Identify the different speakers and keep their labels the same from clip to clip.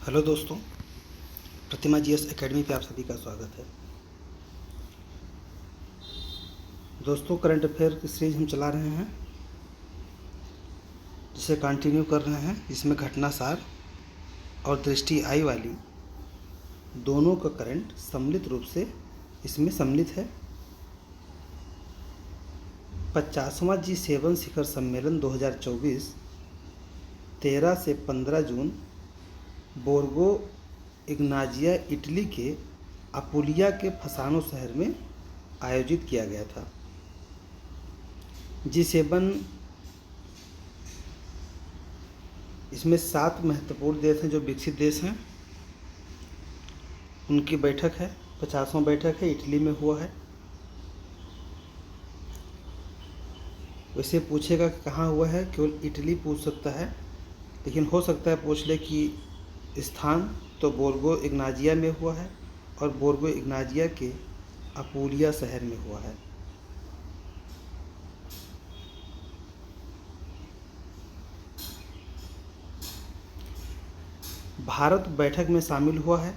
Speaker 1: Hello दोस्तों, प्रतिमा GS academy पे आप सभी का स्वागत है। दोस्तों, करंट अफेयर की सीरीज हम चला रहे हैं, जिसे कंटिन्यू कर रहे हैं, जिसमें घटना सार और दृष्टि आई वाली दोनों का करंट सम्मिलित रूप से इसमें सम्मिलित है। 50वां G7 शिखर सम्मेलन 2024 13 से 15 जून बोर्गो इग्नाजिया इटली के अपुलिया के फसानो शहर में आयोजित किया गया था। G7 इसमें 7 महत्वपूर्ण देश हैं जो विकसित देश हैं, उनकी बैठक है। 50वां बैठक है, इटली में हुआ है। वैसे पूछेगा कि कहाँ हुआ है, केवल इटली पूछ सकता है, लेकिन हो सकता है पूछ ले कि स्थान, तो बोर्गो इग्नाजिया में हुआ है और बोर्गो इग्नाजिया के अपुलिया शहर में हुआ है। भारत बैठक में शामिल हुआ है।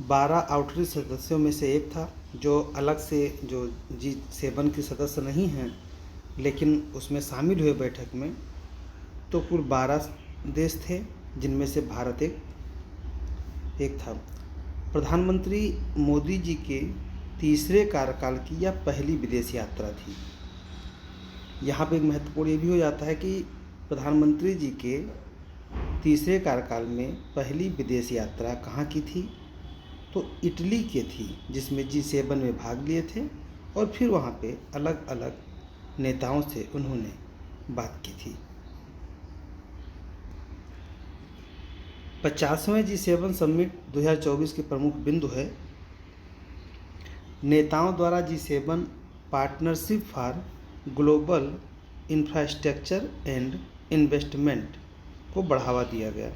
Speaker 1: 12 आउटरीच सदस्यों में से एक था, जो अलग से जो G7 के सदस्य नहीं हैं, लेकिन उसमें शामिल हुए बैठक में। तो कुल 12 देश थे, जिनमें से भारत एक था। प्रधानमंत्री मोदी जी के तीसरे कार्यकाल की यह पहली विदेश यात्रा थी। यहाँ पे एक महत्वपूर्ण ये भी हो जाता है कि प्रधानमंत्री जी के तीसरे कार्यकाल में पहली विदेश यात्रा कहाँ की थी, तो इटली की थी, जिसमें G7 में भाग लिए थे और फिर वहाँ पे अलग अलग नेताओं से उन्होंने बात की थी। 50वें G7 समिट 2024 के प्रमुख बिंदु है नेताओं द्वारा G7 partnership for global infrastructure and investment को बढ़ावा दिया गया।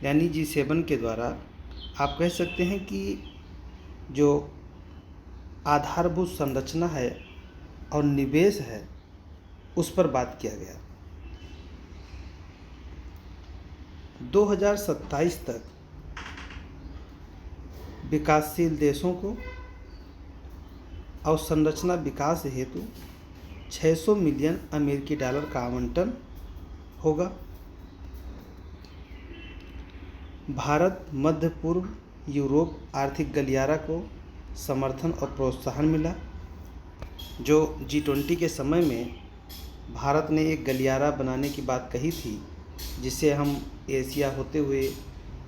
Speaker 1: यानी G7 के द्वारा आप कह सकते हैं कि जो आधारभूत संरचना है और निवेश है, उस पर बात किया गया। 2027 तक विकासशील देशों को अवसंरचना विकास हेतु 600 मिलियन अमेरिकी डॉलर का आवंटन होगा। भारत मध्य पूर्व यूरोप आर्थिक गलियारा को समर्थन और प्रोत्साहन मिला। जो G20 के समय में भारत ने एक गलियारा बनाने की बात कही थी, जिससे हम एशिया होते हुए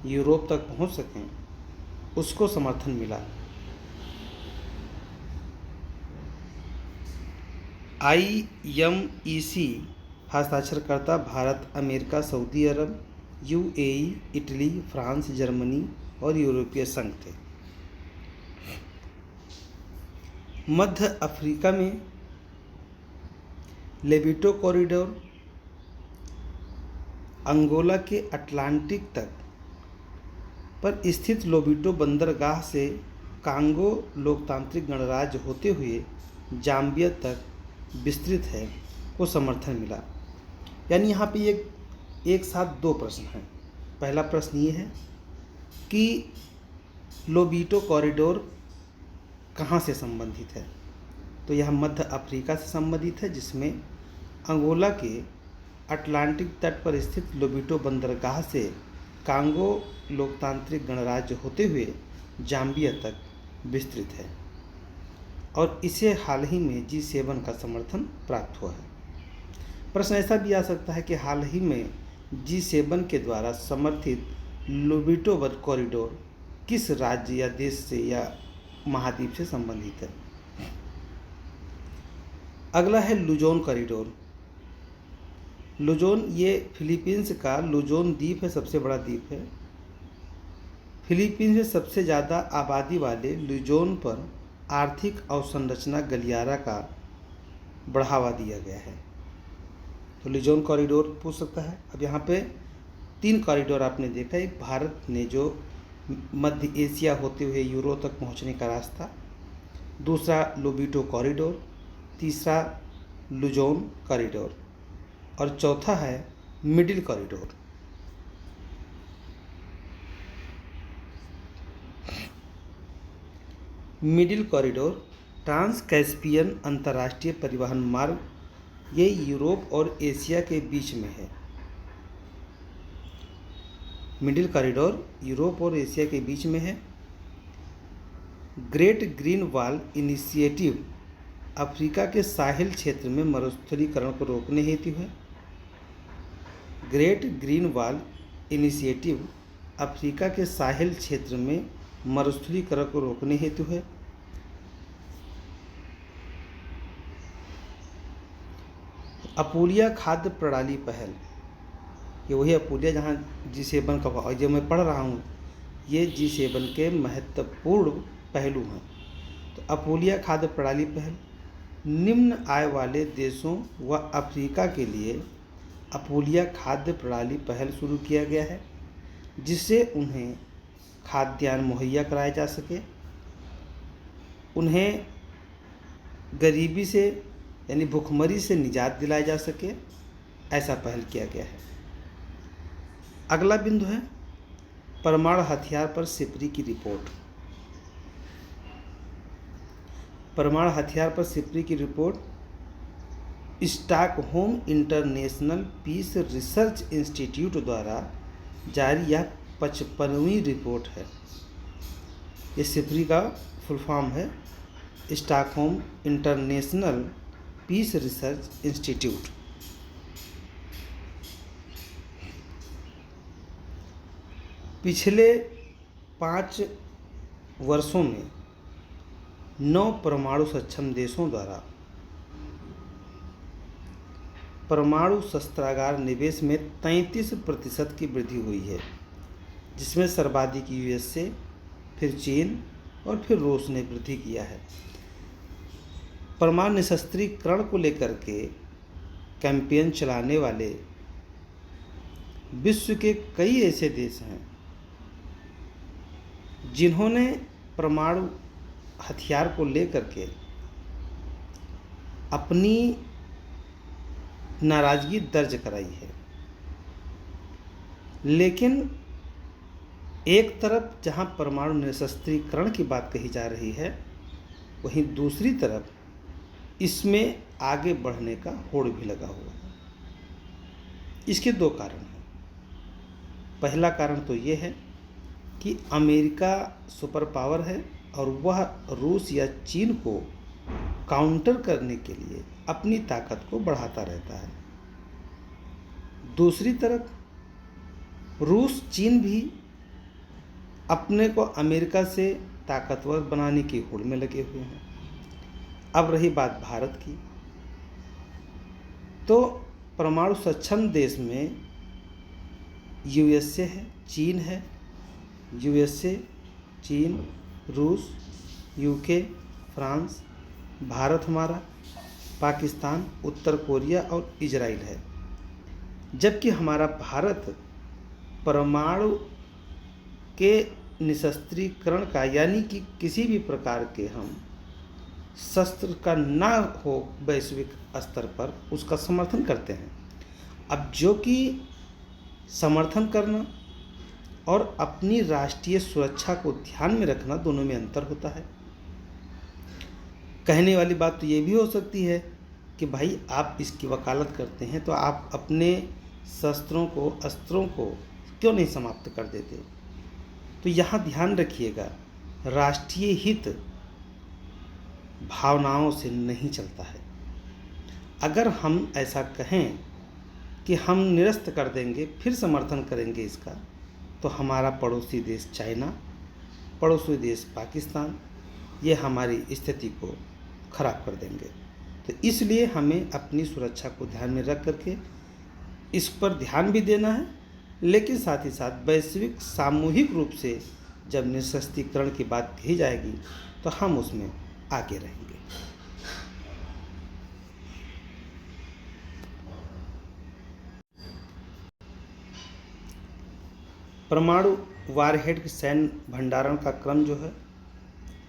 Speaker 1: यूरोप तक पहुंच सकें, उसको समर्थन मिला। IMEC हस्ताक्षरकर्ता भारत, अमेरिका, सऊदी अरब, UAE, इटली, फ्रांस, जर्मनी और यूरोपीय संघ थे। मध्य अफ्रीका में लेबिटो कॉरिडोर अंगोला के अटलांटिक तक पर स्थित लोबिटो बंदरगाह से कांगो लोकतांत्रिक गणराज्य होते हुए जाम्बिया तक विस्तृत है को समर्थन मिला। यानी यहाँ पे एक साथ दो प्रश्न हैं। पहला प्रश्न ये है कि लोबिटो कॉरिडोर कहाँ से संबंधित है, तो यह मध्य अफ्रीका से संबंधित है, जिसमें अंगोला के अटलांटिक तट पर स्थित लोबिटो बंदरगाह से कांगो लोकतांत्रिक गणराज्य होते हुए जाम्बिया तक विस्तृत है और इसे हाल ही में G7 का समर्थन प्राप्त हुआ है। प्रश्न ऐसा भी आ सकता है कि हाल ही में G7 के द्वारा समर्थित लोबिटो कॉरिडोर किस राज्य या देश से या महाद्वीप से संबंधित है। अगला है लुजोन कॉरिडोर। लुजोन ये फिलीपींस का लुजोन द्वीप है, सबसे बड़ा द्वीप है। फिलीपींस में सबसे ज़्यादा आबादी वाले लुजोन पर आर्थिक अवसंरचना गलियारा का बढ़ावा दिया गया है, तो लुजोन कॉरिडोर पूछ सकता है। अब यहाँ पे 3 कॉरिडोर आपने देखा, एक भारत ने जो मध्य एशिया होते हुए यूरोप तक पहुँचने का रास्ता, दूसरा लोबिटो कॉरिडोर, तीसरा लुजोन कॉरिडोर और चौथा है middle corridor. Middle corridor trans Caspian अंतर्राष्ट्रीय परिवहन मार्ग ये यूरोप और एशिया के बीच में है। मिडिल कॉरिडोर यूरोप और एशिया के बीच में है। Great green wall initiative Africa के साहिल क्षेत्र में मरुस्थलीकरण को रोकने हेतु है। Great green wall initiative Africa के साहिल क्षेत्र में मरुस्थलीकरण को रोकने हेतु है। अपूलिया खाद्य प्रणाली पहल, ये वही अपूलिया जहाँ G7 का जो मैं पढ़ रहा हूँ, ये G7 के महत्वपूर्ण पहलू हैं। तो अपूलिया खाद्य प्रणाली पहल निम्न आय वाले देशों व अफ्रीका के लिए अपूलिया खाद्य प्रणाली पहल शुरू किया गया है, जिससे उन्हें खाद्यान्न मुहैया कराया जा सके, उन्हें गरीबी से यानी भुखमरी से निजात दिलाया जा सके, ऐसा पहल किया गया है। अगला बिंदु है परमाणु हथियार पर सिपरी की रिपोर्ट। परमाणु हथियार पर सिपरी की report Stockholm International Peace Research Institute द्वारा जारी यह 55वीं रिपोर्ट है। ये सिपरी का फुल फॉर्म है Stockholm International Peace Research Institute. पिछले 5 वर्षों में 9 परमाणु सक्षम देशों द्वारा परमाणु शस्त्रागार निवेश में 33% की वृद्धि हुई है, जिसमें सर्वाधिक USA, फिर चीन और फिर रूस ने वृद्धि किया है। परमाणु निशस्त्रीकरण को लेकर के कैंपेन चलाने वाले विश्व के कई ऐसे देश हैं जिन्होंने परमाणु हथियार को लेकर के अपनी नाराजगी दर्ज कराई है। लेकिन एक तरफ जहां परमाणु निशस्त्रीकरण की बात कही जा रही है, वहीं दूसरी तरफ इसमें आगे बढ़ने का होड़ भी लगा हुआ है। इसके 2 कारण हैं। पहला कारण तो ये है कि अमेरिका सुपर पावर है और वह रूस या चीन को काउंटर करने के लिए अपनी ताकत को बढ़ाता रहता है। दूसरी तरफ रूस चीन भी अपने को अमेरिका से ताकतवर बनाने की होड़ में लगे हुए हैं। अब रही बात भारत की, तो परमाणु सक्षम देश में USA है, चीन है, USA, चीन, रूस, UK, फ्रांस, भारत हमारा, पाकिस्तान, उत्तर कोरिया और इजराइल है। जबकि हमारा भारत परमाणु के निशस्त्रीकरण का यानी कि किसी भी प्रकार के हम शस्त्र का ना हो वैश्विक स्तर पर उसका समर्थन करते हैं। अब जो कि समर्थन करना और अपनी राष्ट्रीय सुरक्षा को ध्यान में रखना दोनों में अंतर होता है। कहने वाली बात तो ये भी हो सकती है कि भाई आप इसकी वकालत करते हैं तो आप अपने शस्त्रों को अस्त्रों को क्यों नहीं समाप्त कर देते। तो यहाँ ध्यान रखिएगा, राष्ट्रीय हित भावनाओं से नहीं चलता है। अगर हम ऐसा कहें कि हम निरस्त कर देंगे फिर समर्थन करेंगे इसका, तो हमारा पड़ोसी देश चाइना, पड़ोसी देश पाकिस्तान, ये हमारी स्थिति को खराब कर देंगे। तो इसलिए हमें अपनी सुरक्षा को ध्यान में रख करके इस पर ध्यान भी देना है, लेकिन साथ ही साथ वैश्विक सामूहिक रूप से जब निशस्त्रीकरण की बात कही जाएगी तो हम उसमें आगे रहेंगे। परमाणु वारहेड के सैन्य भंडारण का क्रम जो है,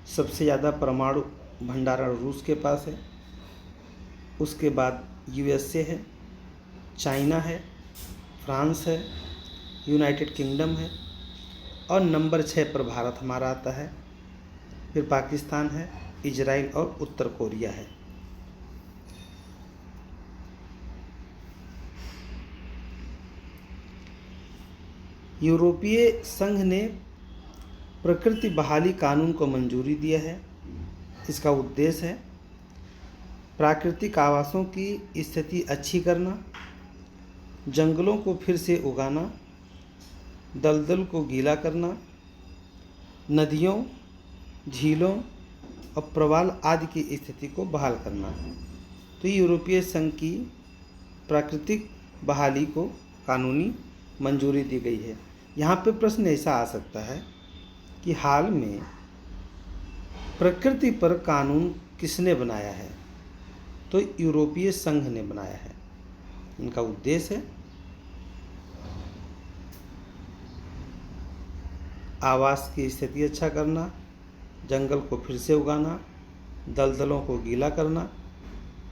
Speaker 1: सबसे ज़्यादा परमाणु भंडारण रूस के पास है, उसके बाद USA है, चाइना है, फ्रांस है, यूनाइटेड किंगडम है और नंबर 6 पर भारत हमारा आता है। फिर पाकिस्तान है, इजराइल और उत्तर कोरिया है। यूरोपीय संघ ने प्रकृति बहाली कानून को मंजूरी दिया है। इसका उद्देश्य है प्राकृतिक आवासों की स्थिति अच्छी करना, जंगलों को फिर से उगाना, दलदल को गीला करना, नदियों, झीलों और प्रवाल आदि की स्थिति को बहाल करना। तो यूरोपीय संघ की प्राकृतिक बहाली को कानूनी मंजूरी दी गई है। यहाँ पे प्रश्न ऐसा आ सकता है कि हाल में प्रकृति पर कानून किसने बनाया है? तो यूरोपीय संघ ने बनाया है। इनका उद्देश्य है आवास की स्थिति अच्छा करना, जंगल को फिर से उगाना, दलदलों को गीला करना,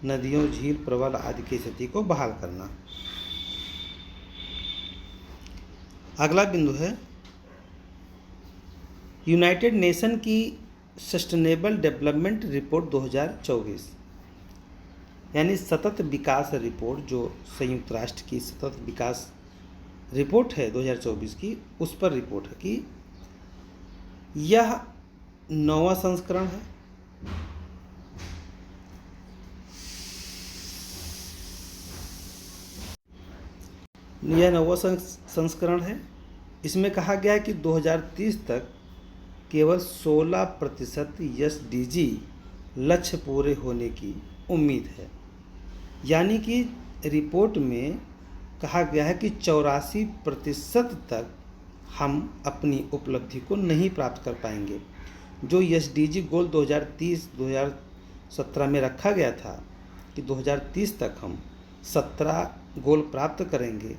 Speaker 1: नदियों, झील, प्रवाल आदि की स्थिति को बहाल करना। अगला बिंदु है यूनाइटेड नेशन की सस्टेनेबल डेवलपमेंट रिपोर्ट 2024, यानी सतत विकास रिपोर्ट, जो संयुक्त राष्ट्र की सतत विकास रिपोर्ट है 2024 की, उस पर रिपोर्ट है कि यह 9वां संस्करण है। यह 9वां संस्करण है। इसमें कहा गया है कि 2030 तक केवल 16% एसडीजी लक्ष्य पूरे होने की उम्मीद है। यानी कि रिपोर्ट में कहा गया है कि 84% तक हम अपनी उपलब्धि को नहीं प्राप्त कर पाएंगे। जो एसडीजी गोल 2017 में रखा गया था कि 2030 तक हम 17 गोल प्राप्त करेंगे,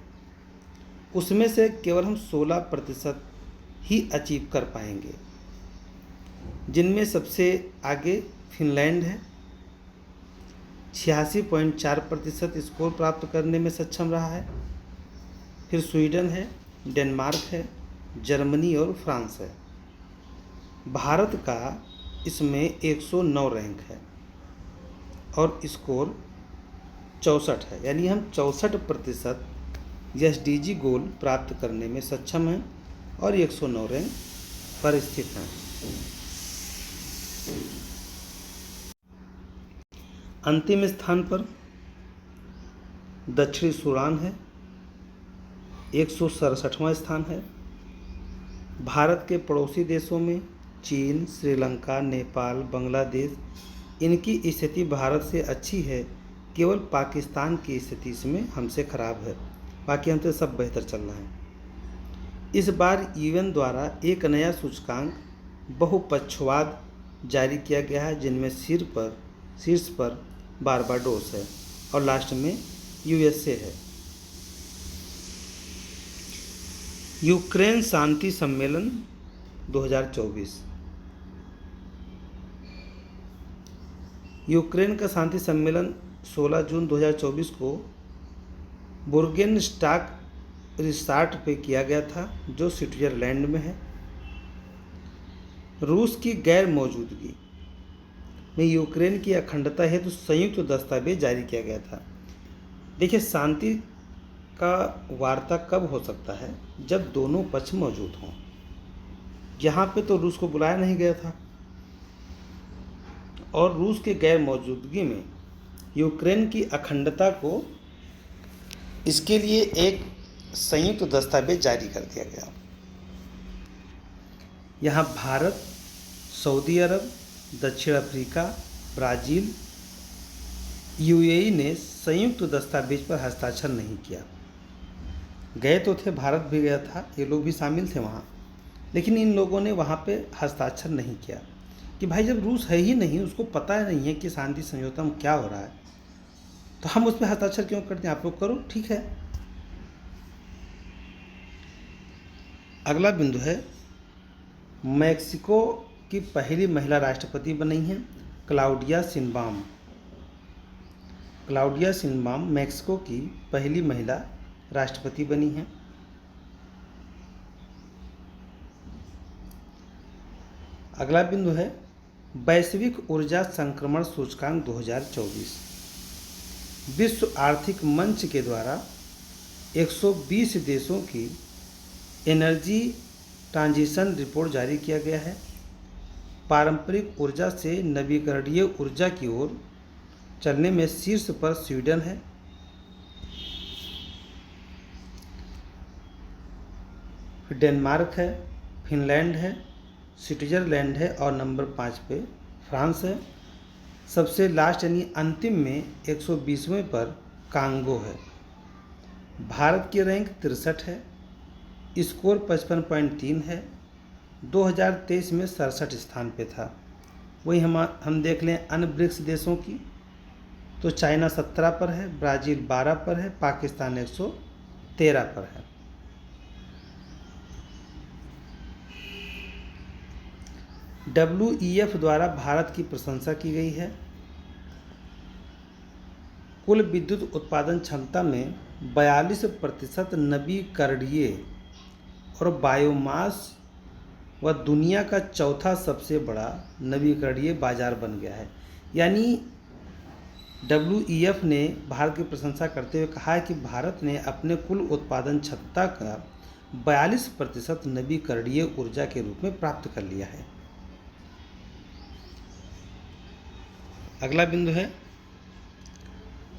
Speaker 1: उसमें से केवल हम 16% ही अचीव कर पाएंगे, जिनमें सबसे आगे फिनलैंड है, 86.4% स्कोर प्राप्त करने में सक्षम रहा है। फिर स्वीडन है, डेनमार्क है, जर्मनी और फ्रांस है। भारत का इसमें 109 रैंक है और स्कोर 64 है, यानी हम 64% एसडीजी गोल प्राप्त करने में सक्षम हैं और 109 रैंक पर स्थित हैं। अंतिम स्थान पर दक्षिणी सूडान है, 167वां स्थान है। भारत के पड़ोसी देशों में चीन, श्रीलंका, नेपाल, बांग्लादेश, इनकी स्थिति भारत से अच्छी है। केवल पाकिस्तान की स्थिति इसमें हमसे खराब है, बाकी हमसे सब बेहतर चल रहा है। इस बार यूएन द्वारा एक नया सूचकांक बहुपक्षवाद जारी किया गया है, जिनमें शीर्ष पर बारबाडोस है और लास्ट में यूएसए है। यूक्रेन शांति सम्मेलन 2024, यूक्रेन का शांति सम्मेलन 16 जून 2024 को बुर्गेनस्टाक रिसॉर्ट पे किया गया था, जो स्विट्जरलैंड में है। रूस की गैर मौजूदगी में यूक्रेन की अखंडता हेतु संयुक्त दस्तावेज जारी किया गया था। देखिए, शांति का वार्ता कब हो सकता है? जब दोनों पक्ष मौजूद हों। यहाँ पे तो रूस को बुलाया नहीं गया था और रूस के गैर मौजूदगी में यूक्रेन की अखंडता को, इसके लिए एक संयुक्त दस्तावेज जारी कर दिया गया। यहाँ भारत, सऊदी अरब, दक्षिण अफ्रीका, ब्राज़ील, यूएई ने संयुक्त दस्तावेज पर हस्ताक्षर नहीं किया। गए तो थे, भारत भी गया था, ये लोग भी शामिल थे वहाँ, लेकिन इन लोगों ने वहाँ पे हस्ताक्षर नहीं किया कि भाई जब रूस है ही नहीं, उसको पता नहीं है कि शांति समझौता में क्या हो रहा है, तो हम उस पर हस्ताक्षर क्यों करते हैं? आप लोग करो, ठीक है। अगला बिंदु है मैक्सिको की पहली महिला राष्ट्रपति बनी हैं Claudia Sheinbaum. Claudia Sheinbaum Mexico की पहली महिला राष्ट्रपति बनी हैं। अगला बिंदु है वैश्विक ऊर्जा संक्रमण सूचकांक 2024 विश्व आर्थिक मंच के द्वारा 120 देशों की एनर्जी ट्रांजिशन रिपोर्ट जारी किया गया है। पारंपरिक ऊर्जा से नवीकरणीय ऊर्जा की ओर चलने में शीर्ष पर स्वीडन है। डेनमार्क है, फिनलैंड है, स्विट्जरलैंड है और नंबर 5 पे फ्रांस है। सबसे लास्ट यानी अंतिम में 120वें पर कांगो है। भारत की रैंक 63 है, स्कोर 55.3 है। 2023 में 67 स्थान पे था। वही हम देख लें अन्य ब्रिक्स देशों की, तो चाइना 17 पर है, ब्राज़ील 12 पर है, पाकिस्तान 113 पर है। WEF द्वारा भारत की प्रशंसा की गई है। कुल विद्युत उत्पादन क्षमता में 42% नवीकरणीय और बायोमास व दुनिया का चौथा सबसे बड़ा नवीकरणीय बाजार बन गया है। यानी WEF ने भारत की प्रशंसा करते हुए कहा है कि भारत ने अपने कुल उत्पादन क्षमता का 42% नवीकरणीय ऊर्जा के रूप में प्राप्त कर लिया है। अगला बिंदु है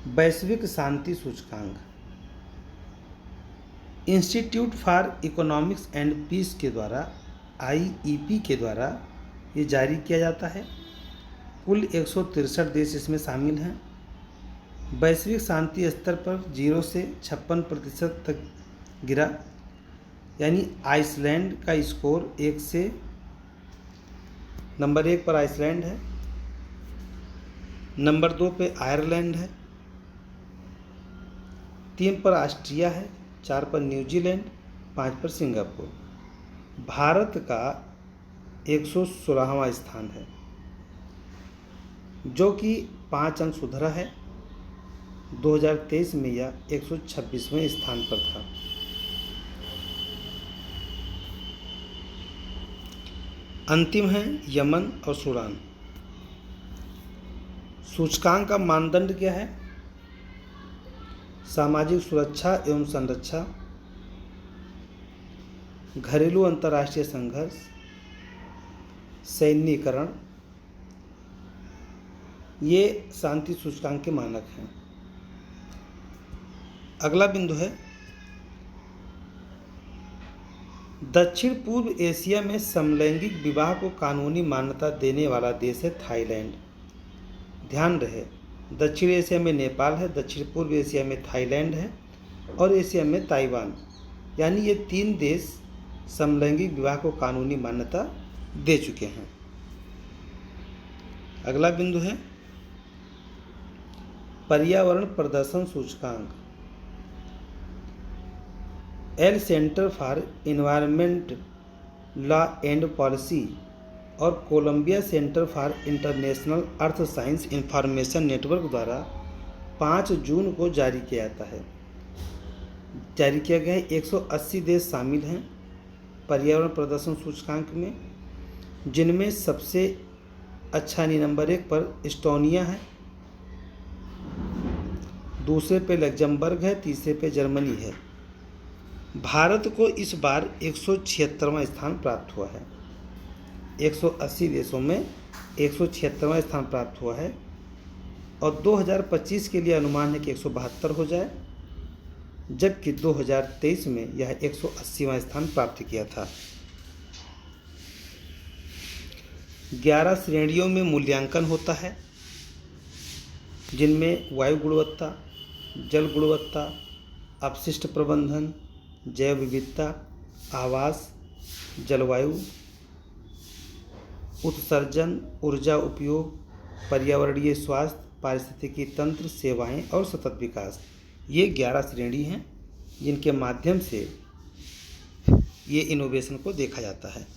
Speaker 1: वैश्विक शांति सूचकांक। Institute for Economics and Peace के द्वारा IEP के द्वारा ये जारी किया जाता है। कुल 163 देश इसमें शामिल हैं। वैश्विक शांति स्तर पर 0 से 56% तक गिरा। यानी आइसलैंड का स्कोर 1 से नंबर 1 पर आइसलैंड है, नंबर 2 पे आयरलैंड है, 3 पर ऑस्ट्रिया है, 4 पर न्यूजीलैंड, 5 पर सिंगापुर। भारत का 116वां स्थान है, जो कि 5 अंक सुधरा है। 2023 में यह 126वें स्थान पर था। अंतिम है यमन और सूडान। सूचकांक का मानदंड क्या है? सामाजिक सुरक्षा एवं संरक्षा, घरेलू अंतर्राष्ट्रीय संघर्ष, सैन्यीकरण, ये शांति सूचकांक के मानक हैं। अगला बिंदु है दक्षिण पूर्व एशिया में समलैंगिक विवाह को कानूनी मान्यता देने वाला देश है थाईलैंड। ध्यान रहे, दक्षिण एशिया में नेपाल है, दक्षिण पूर्व एशिया में थाईलैंड है और एशिया में ताइवान। यानी ये 3 देश समलैंगिक विवाह को कानूनी मान्यता दे चुके हैं। अगला बिंदु है पर्यावरण प्रदर्शन सूचकांक। Yale center for environment law and policy और Columbia center for international earth science information network द्वारा 5 जून को जारी किया गया है। 180 देश शामिल हैं पर्यावरण प्रदर्शन सूचकांक में, जिनमें सबसे अच्छा नंबर 1 पर एस्टोनिया है, दूसरे पे लग्जमबर्ग है, तीसरे पे जर्मनी है। भारत को इस बार 176वां स्थान प्राप्त हुआ है। 180 देशों में 176वां स्थान प्राप्त हुआ है और 2025 के लिए अनुमान है कि 172 हो जाए, जबकि 2023 में यह 180वां स्थान प्राप्त किया था। 11 श्रेणियों में मूल्यांकन होता है, जिनमें वायु गुणवत्ता, जल गुणवत्ता, अपशिष्ट प्रबंधन, जैव विविधता, आवास, जलवायु, उत्सर्जन, ऊर्जा उपयोग, पर्यावरणीय स्वास्थ्य, पारिस्थितिकी तंत्र, सेवाएं और सतत विकास, ये 11 श्रेणी हैं जिनके माध्यम से ये इनोवेशन को देखा जाता है।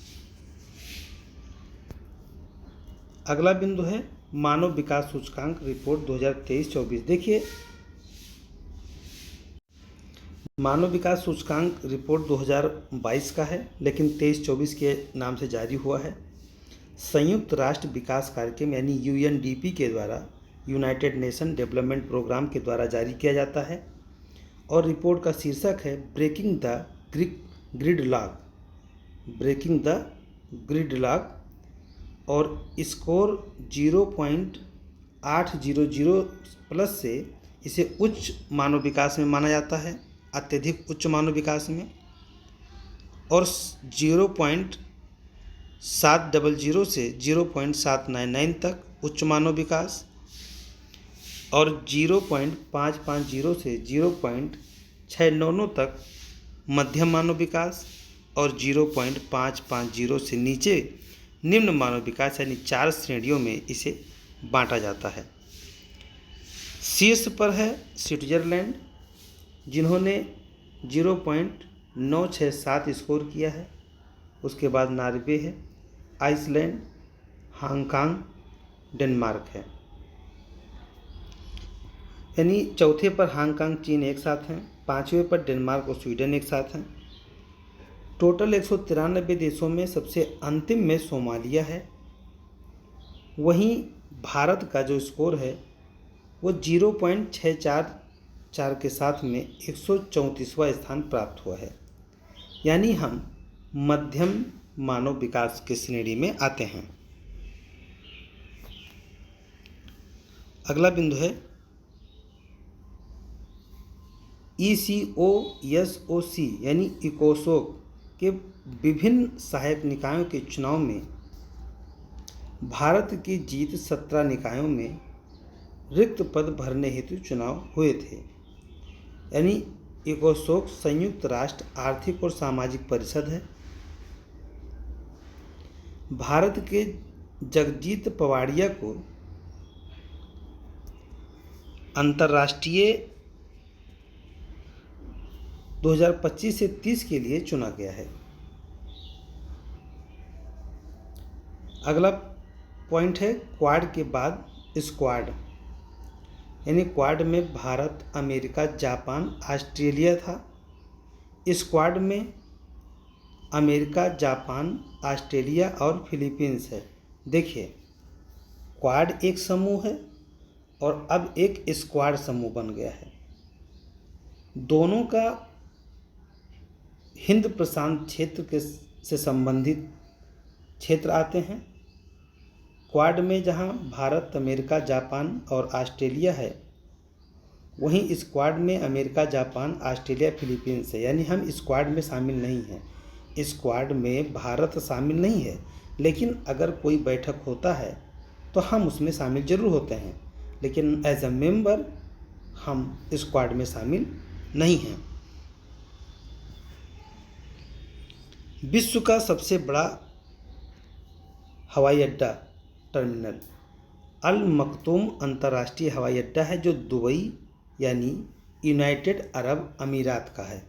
Speaker 1: अगला बिंदु है मानव विकास सूचकांक रिपोर्ट 2023-24। देखिए, मानव विकास सूचकांक रिपोर्ट 2022 का है, लेकिन 23-24 के नाम से जारी हुआ है। संयुक्त राष्ट्र विकास कार्यक्रम यानी यूएनडीपी के द्वारा, यूनाइटेड नेशन डेवलपमेंट प्रोग्राम के द्वारा जारी किया जाता है। और रिपोर्ट का शीर्षक है breaking the gridlock, breaking the gridlock. और स्कोर 0.800 प्लस से इसे उच्च मानव विकास में माना जाता है, अत्यधिक उच्च मानव विकास में। और 0.700 से 0.799 तक उच्च मानव विकास, और 0.550 से 0.699 तक मध्यम मानव विकास, और 0.550 से नीचे निम्न मानव विकास, यानी 4 श्रेणियों में इसे बांटा जाता है। शीर्ष पर है स्विट्जरलैंड, जिन्होंने 0.967 स्कोर किया है। उसके बाद नॉर्वे है, आइसलैंड, हांगकांग, डेनमार्क है। यानी चौथे पर हांगकांग, चीन एक साथ हैं, पाँचवें पर डेनमार्क और स्वीडन एक साथ हैं। टोटल 193 देशों में सबसे अंतिम में सोमालिया है। वहीं भारत का जो स्कोर है वो 0.644 के साथ में 134वां स्थान प्राप्त हुआ है, यानी हम मध्यम मानव विकास की श्रेणी में आते हैं। अगला बिंदु है ECOSOC यानी इकोसोक के विभिन्न सहायक निकायों के चुनाव में भारत की जीत 17 निकायों में रिक्त पद भरने हेतु चुनाव हुए थे। यानी इकोसोक संयुक्त राष्ट्र आर्थिक और सामाजिक परिषद है। भारत के जगजीत पवाड़िया को अंतर्राष्ट्रीय 2025 से 30 के लिए चुना गया है। अगला पॉइंट है क्वाड के बाद स्क्वाड, यानी क्वाड में भारत, अमेरिका, जापान, ऑस्ट्रेलिया था। स्क्वाड में अमेरिका, जापान, ऑस्ट्रेलिया और फिलीपींस है। देखिए, क्वाड एक समूह है और अब एक स्क्वाड समूह बन गया है। दोनों का हिंद प्रशांत क्षेत्र के से संबंधित क्षेत्र आते हैं। क्वाड में जहां भारत, अमेरिका, जापान और ऑस्ट्रेलिया है, वहीं स्क्वाड में अमेरिका, जापान, ऑस्ट्रेलिया, फिलीपींस है। यानी हम स्क्वाड में शामिल नहीं हैं। स्क्वाड में भारत शामिल नहीं है, लेकिन अगर कोई बैठक होता है तो हम उसमें शामिल जरूर होते हैं, लेकिन एज अ मेंबर हम स्क्वाड में शामिल नहीं हैं। विश्व का सबसे बड़ा हवाई अड्डा टर्मिनल अल मखतूम अंतर्राष्ट्रीय हवाई अड्डा है, जो दुबई यानी यूनाइटेड अरब अमीरात का है।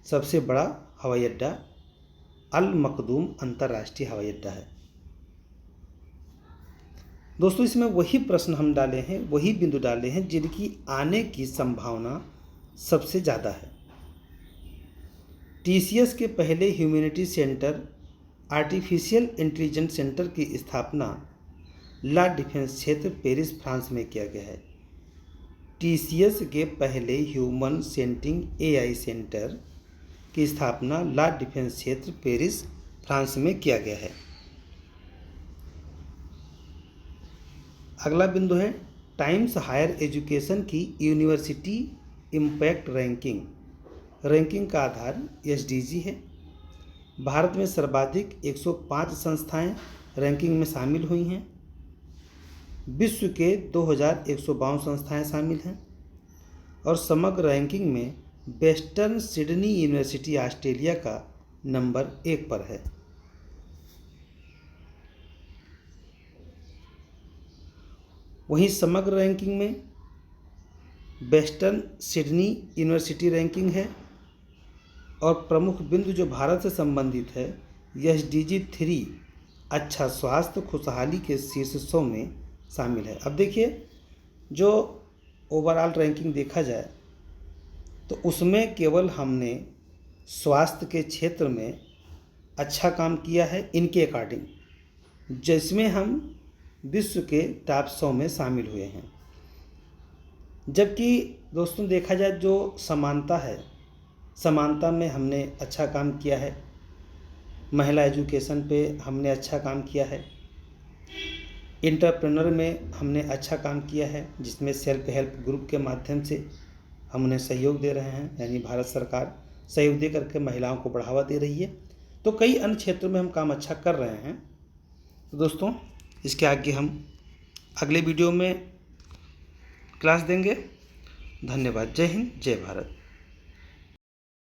Speaker 1: सबसे बड़ा हवाई अड्डा अल मखदूम अंतर्राष्ट्रीय हवाई अड्डा है। दोस्तों, इसमें वही प्रश्न हम डाले हैं, वही बिंदु डाले हैं जिनकी आने की संभावना सबसे ज़्यादा है। TCS के पहले humanity centre, artificial intelligence centre की स्थापना ला डिफेंस क्षेत्र पेरिस, फ्रांस में किया गया है। TCS के पहले ह्यूमन सेंटिंग AI सेंटर की स्थापना ला डिफेंस क्षेत्र पेरिस, फ्रांस में किया गया है। अगला बिंदु है टाइम्स हायर एजुकेशन की यूनिवर्सिटी इम्पैक्ट रैंकिंग का आधार SDG है। भारत में सर्वाधिक 105 संस्थाएं रैंकिंग में शामिल हुई हैं। विश्व के 2152 संस्थाएं शामिल हैं और समग्र रैंकिंग में वेस्टर्न सिडनी यूनिवर्सिटी ऑस्ट्रेलिया का नंबर 1 पर है। वहीं समग्र रैंकिंग में वेस्टर्न सिडनी यूनिवर्सिटी रैंकिंग है और प्रमुख बिंदु जो भारत से संबंधित है SDG 3 अच्छा स्वास्थ्य खुशहाली के शीर्षों में शामिल है। अब देखिए, जो ओवरऑल रैंकिंग देखा जाए तो उसमें केवल हमने स्वास्थ्य के क्षेत्र में अच्छा काम किया है इनके अकॉर्डिंग, जिसमें हम विश्व के टॉप 100 में शामिल हुए हैं। जबकि दोस्तों देखा जाए जो समानता है, समानता में हमने अच्छा काम किया है, महिला एजुकेशन पे हमने अच्छा काम किया है, एंटरप्रेन्योर में हमने अच्छा काम किया है, जिसमें सेल्फ हेल्प ग्रुप के माध्यम से हम उन्हें सहयोग दे रहे हैं, यानी भारत सरकार सहयोग दे करके महिलाओं को बढ़ावा दे रही है। तो कई अन्य क्षेत्रों में हम काम अच्छा कर रहे हैं। तो दोस्तों इसके आगे हम अगले वीडियो में क्लास देंगे। धन्यवाद। जय हिंद, जय भारत।